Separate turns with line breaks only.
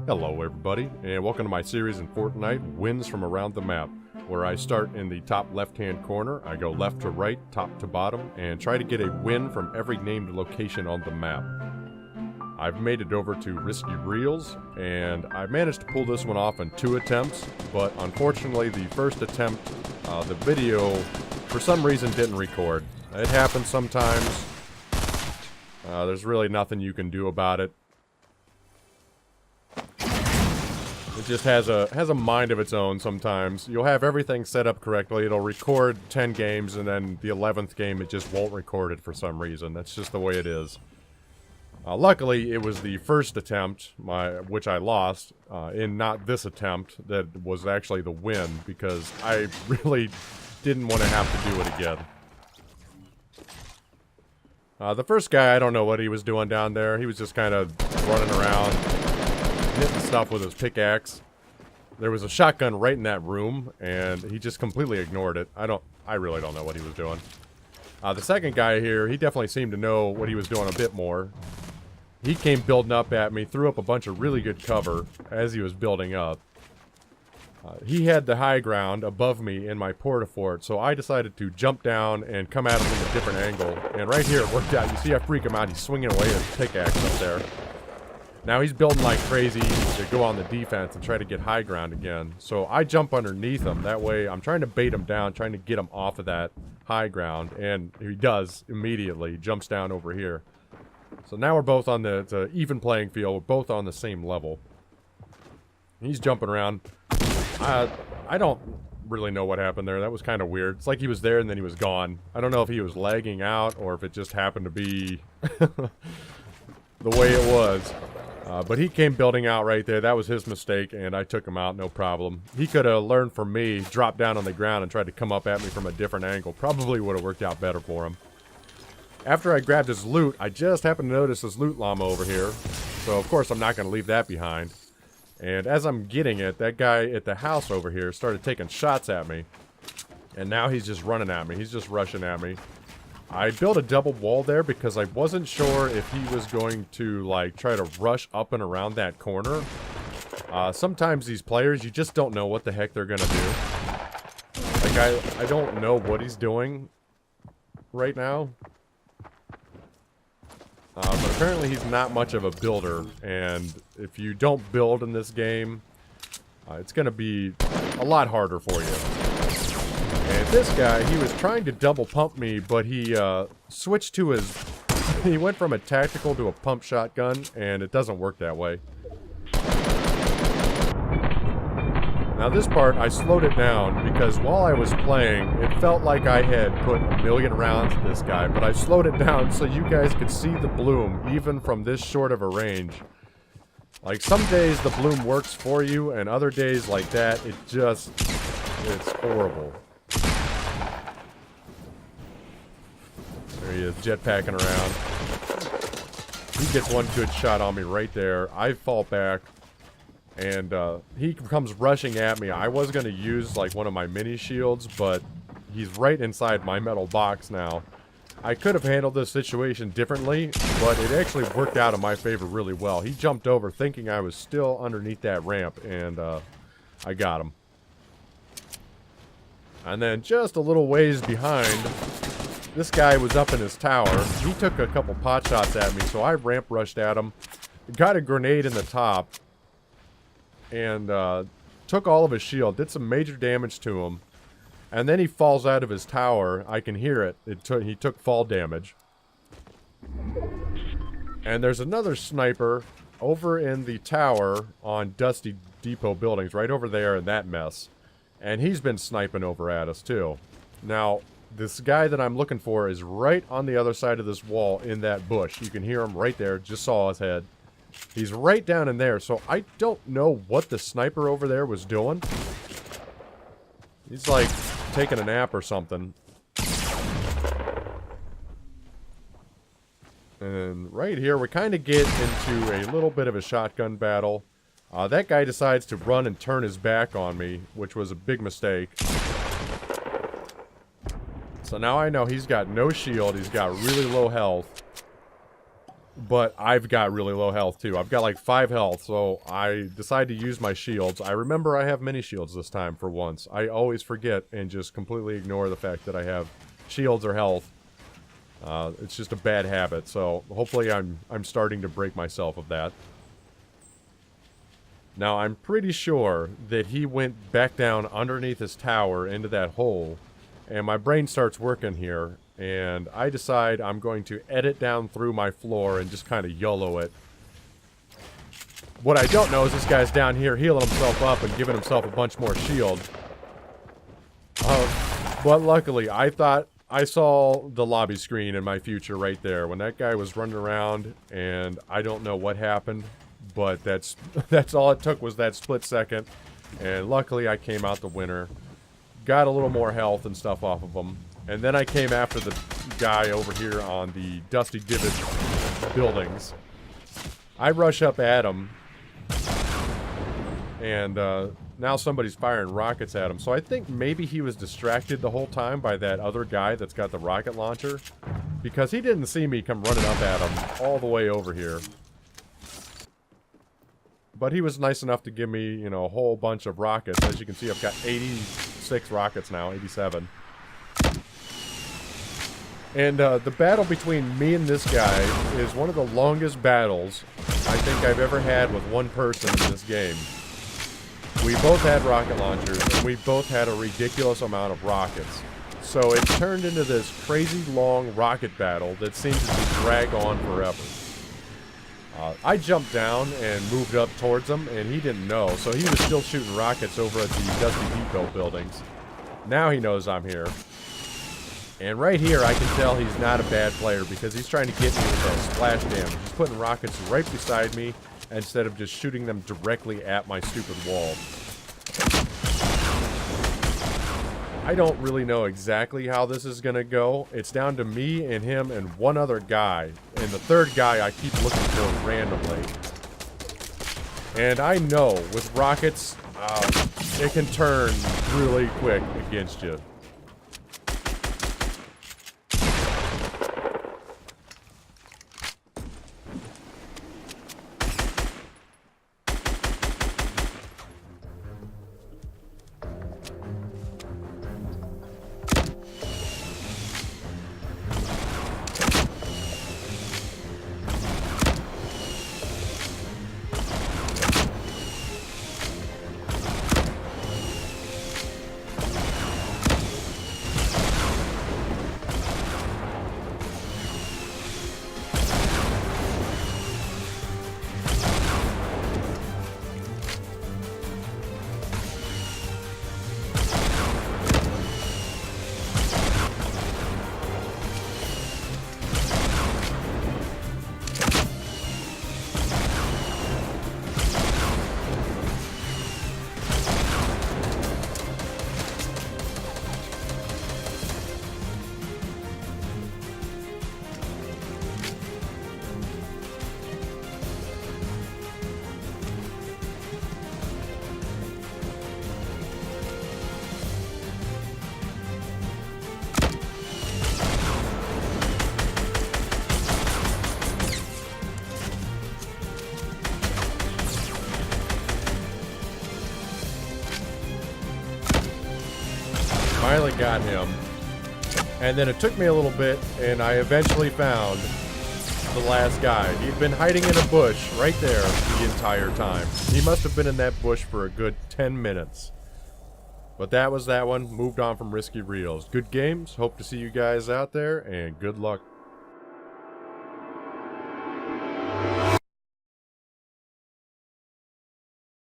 Hello everybody, and welcome to my series in Fortnite, Wins from Around the Map, where I start in the top left-hand corner, I go left to right, top to bottom, and try to get a win from every named location on the map. I've made it over to Risky Reels, and I managed to pull this one off in 2 attempts, but unfortunately the first attempt, the video, for some reason didn't record. It happens sometimes. There's really nothing you can do about it. It just has a mind of its own sometimes. You'll have everything set up correctly. It'll record 10 games, and then the 11th game it just won't record it for some reason. That's just the way it is. Luckily, it was the first attempt, which I lost, in not this attempt, that was actually the win, because I really didn't want to have to do it again. The first guy, I don't know what he was doing down there. He was just kind of running around, hitting stuff with his pickaxe. There was a shotgun right in that room, and he just completely ignored it. I really don't know what he was doing. The second guy here, he definitely seemed to know what he was doing a bit more. He came building up at me, threw up a bunch of really good cover as he was building up. He had the high ground above me in my porta-fort, so I decided to jump down and come at him from a different angle. And right here it worked out. You see I freak him out. He's swinging away his pickaxe up there. Now he's building like crazy to go on the defense and try to get high ground again. So I jump underneath him. That way I'm trying to bait him down, trying to get him off of that high ground. And he does immediately. Jumps down over here. So now we're both on it's an even playing field. We're both on the same level. He's jumping around. I don't really know what happened there. That was kind of weird. It's like he was there and then he was gone. I don't know if he was lagging out or if it just happened to be the way it was. But he came building out right there. That was his mistake, and I took him out, no problem. He could have learned from me, dropped down on the ground, and tried to come up at me from a different angle. Probably would have worked out better for him. After I grabbed his loot, I just happened to notice this loot llama over here. So, of course, I'm not going to leave that behind. And as I'm getting it, that guy at the house over here started taking shots at me. And now he's just running at me. He's just rushing at me. I built a double wall there because I wasn't sure if he was going to, like, try to rush up and around that corner. Sometimes these players, you just don't know what the heck they're gonna do. Like, I don't know what he's doing right now. But apparently he's not much of a builder, and if you don't build in this game, it's gonna be a lot harder for you. And this guy, he was trying to double pump me, but he switched to his... he went from a tactical to a pump shotgun, and it doesn't work that way. Now this part, I slowed it down, because while I was playing, it felt like I had put 1,000,000 rounds at this guy, but I slowed it down so you guys could see the bloom, even from this short of a range. Like, some days the bloom works for you, and other days like that, it's horrible. There he is, jetpacking around. He gets one good shot on me right there. I fall back, and he comes rushing at me. I was going to use, like, one of my mini shields, but he's right inside my metal box now. I could have handled this situation differently, but it actually worked out in my favor really well. He jumped over thinking I was still underneath that ramp, and I got him. And then just a little ways behind, this guy was up in his tower. He took a couple pot shots at me, so I ramp rushed at him. Got a grenade in the top, and took all of his shield. Did some major damage to him. And then he falls out of his tower. I can hear it. He took fall damage. And there's another sniper over in the tower on Dusty Depot buildings, right over there in that mess. And he's been sniping over at us too. Now, this guy that I'm looking for is right on the other side of this wall in that bush. You can hear him right there. Just saw his head. He's right down in there, so I don't know what the sniper over there was doing. He's like taking a nap or something. And right here, we kind of get into a little bit of a shotgun battle. That guy decides to run and turn his back on me, which was a big mistake. So now I know he's got no shield, he's got really low health. But I've got really low health too. I've got like 5 health, so I decide to use my shields. I remember I have mini shields this time for once. I always forget and just completely ignore the fact that I have shields or health. It's just a bad habit, so hopefully I'm starting to break myself of that. Now I'm pretty sure that he went back down underneath his tower into that hole, and my brain starts working here. And I decide I'm going to edit down through my floor and just kind of YOLO it. What I don't know is this guy's down here healing himself up and giving himself a bunch more shield. But luckily, I thought I saw the lobby screen in my future right there when that guy was running around, and I don't know what happened, but that's all it took was that split second. And luckily, I came out the winner. Got a little more health and stuff off of him. And then I came after the guy over here on the Dusty Divot buildings. I rush up at him, and now somebody's firing rockets at him. So I think maybe he was distracted the whole time by that other guy that's got the rocket launcher, because he didn't see me come running up at him all the way over here. But he was nice enough to give me, you know, a whole bunch of rockets. As you can see, I've got 86 rockets now, 87. And the battle between me and this guy is one of the longest battles I think I've ever had with one person in this game. We both had rocket launchers, and we both had a ridiculous amount of rockets. So it turned into this crazy long rocket battle that seemed to just drag on forever. I jumped down and moved up towards him, and he didn't know, so he was still shooting rockets over at the Dusty Depot buildings. Now he knows I'm here. And right here, I can tell he's not a bad player because he's trying to get me with that splash damage. He's putting rockets right beside me instead of just shooting them directly at my stupid wall. I don't really know exactly how this is going to go. It's down to me and him and one other guy. And the third guy I keep looking for randomly. And I know with rockets, it can turn really quick against you. Finally got him. And then it took me a little bit, and I eventually found the last guy. He'd been hiding in a bush right there the entire time. He must have been in that bush for a good 10 minutes. But that was that one. Moved on from Risky Reels. Good games. Hope to see you guys out there, and good luck.